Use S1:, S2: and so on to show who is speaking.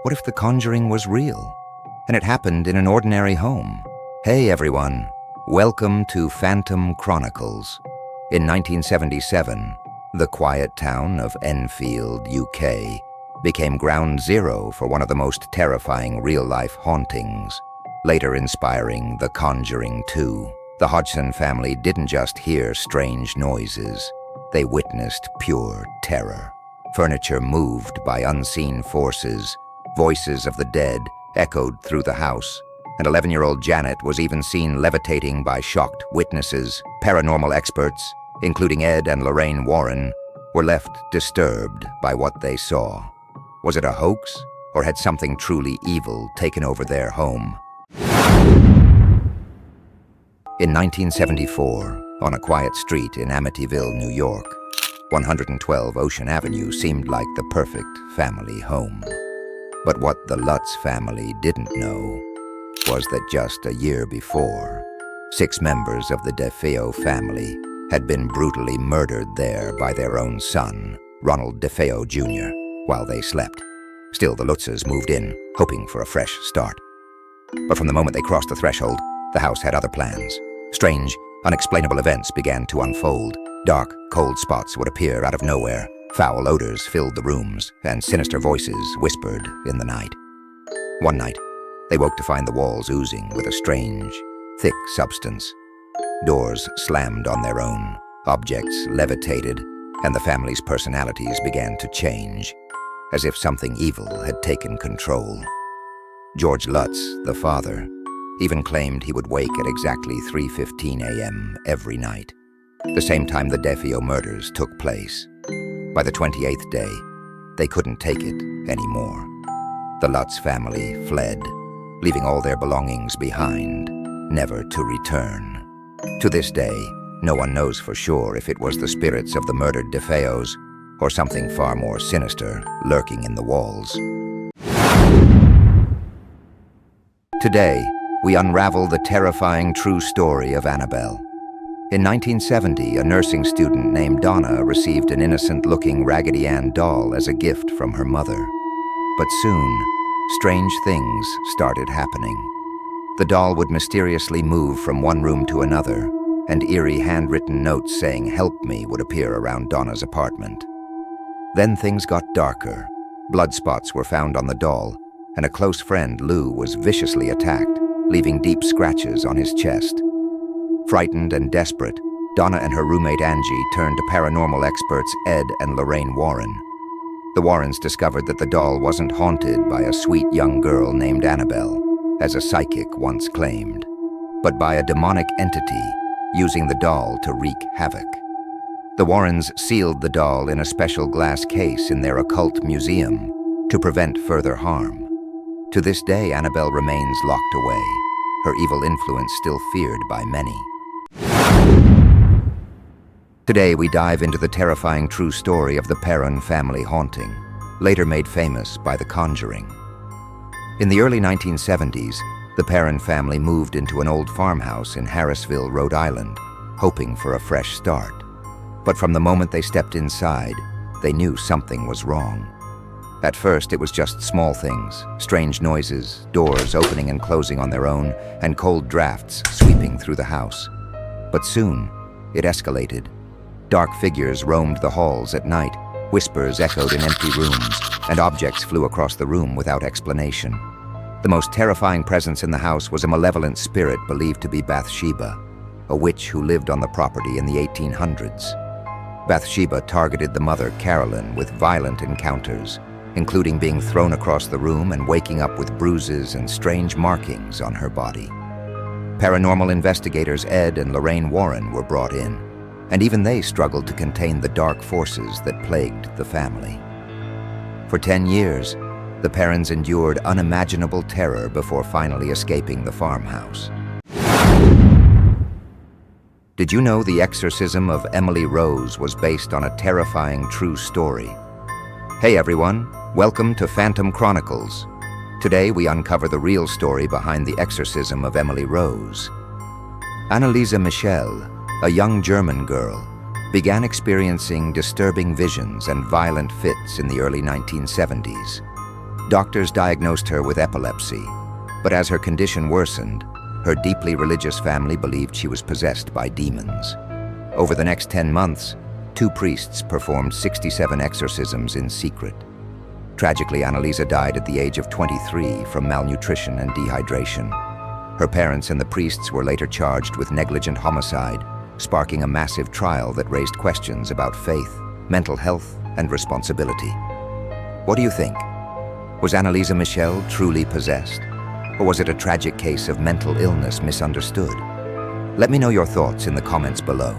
S1: What if the Conjuring was real? And it happened in an ordinary home? Hey everyone, welcome to Phantom Chronicles. In 1977, the quiet town of Enfield, UK, became ground zero for one of the most terrifying real-life hauntings, later inspiring The Conjuring 2. The Hodgson family didn't just hear strange noises, they witnessed pure terror. Furniture moved by unseen forces, voices of the dead echoed through the house, and 11-year-old Janet was even seen levitating by shocked witnesses. Paranormal experts, including Ed and Lorraine Warren, were left disturbed by what they saw. Was it a hoax, or had something truly evil taken over their home? In 1974, on a quiet street in Amityville, New York, 112 Ocean Avenue seemed like the perfect family home. But what the Lutz family didn't know was that just a year before, 6 members of the DeFeo family had been brutally murdered there by their own son, Ronald DeFeo Jr., while they slept. Still, the Lutzes moved in, hoping for a fresh start. But from the moment they crossed the threshold, the house had other plans. Strange, unexplainable events began to unfold. Dark, cold spots would appear out of nowhere. Foul odors filled the rooms, and sinister voices whispered in the night. One night, they woke to find the walls oozing with a strange, thick substance. Doors slammed on their own, objects levitated, and the family's personalities began to change, as if something evil had taken control. George Lutz, the father, even claimed he would wake at exactly 3:15 a.m. every night, the same time the DeFeo murders took place. By the 28th day, they couldn't take it anymore. The Lutz family fled, leaving all their belongings behind, never to return. To this day, no one knows for sure if it was the spirits of the murdered DeFeos or something far more sinister lurking in the walls. Today, we unravel the terrifying true story of Annabelle. In 1970, a nursing student named Donna received an innocent-looking Raggedy Ann doll as a gift from her mother. But soon, strange things started happening. The doll would mysteriously move from one room to another, and eerie handwritten notes saying "Help me" would appear around Donna's apartment. Then things got darker. Blood spots were found on the doll, and a close friend, Lou, was viciously attacked, leaving deep scratches on his chest. Frightened and desperate, Donna and her roommate Angie turned to paranormal experts Ed and Lorraine Warren. The Warrens discovered that the doll wasn't haunted by a sweet young girl named Annabelle, as a psychic once claimed, but by a demonic entity using the doll to wreak havoc. The Warrens sealed the doll in a special glass case in their occult museum to prevent further harm. To this day, Annabelle remains locked away, her evil influence still feared by many. Today, we dive into the terrifying true story of the Perron family haunting, later made famous by The Conjuring. In the early 1970s, the Perron family moved into an old farmhouse in Harrisville, Rhode Island, hoping for a fresh start. But from the moment they stepped inside, they knew something was wrong. At first, it was just small things, strange noises, doors opening and closing on their own, and cold drafts sweeping through the house. But soon, it escalated. Dark figures roamed the halls at night, whispers echoed in empty rooms, and objects flew across the room without explanation. The most terrifying presence in the house was a malevolent spirit believed to be Bathsheba, a witch who lived on the property in the 1800s. Bathsheba targeted the mother, Carolyn, with violent encounters, including being thrown across the room and waking up with bruises and strange markings on her body. Paranormal investigators Ed and Lorraine Warren were brought in, and even they struggled to contain the dark forces that plagued the family. For 10 years, the Perrons endured unimaginable terror before finally escaping the farmhouse. Did you know the exorcism of Emily Rose was based on a terrifying true story? Hey everyone, welcome to Phantom Chronicles. Today we uncover the real story behind the exorcism of Emily Rose. Anneliese Michel, a young German girl, began experiencing disturbing visions and violent fits in the early 1970s. Doctors diagnosed her with epilepsy, but as her condition worsened, her deeply religious family believed she was possessed by demons. Over the next 10 months, 2 priests performed 67 exorcisms in secret. Tragically, Annalisa died at the age of 23 from malnutrition and dehydration. Her parents and the priests were later charged with negligent homicide, sparking a massive trial that raised questions about faith, mental health, and responsibility. What do you think? Was Annalisa Michel truly possessed? Or was it a tragic case of mental illness misunderstood? Let me know your thoughts in the comments below.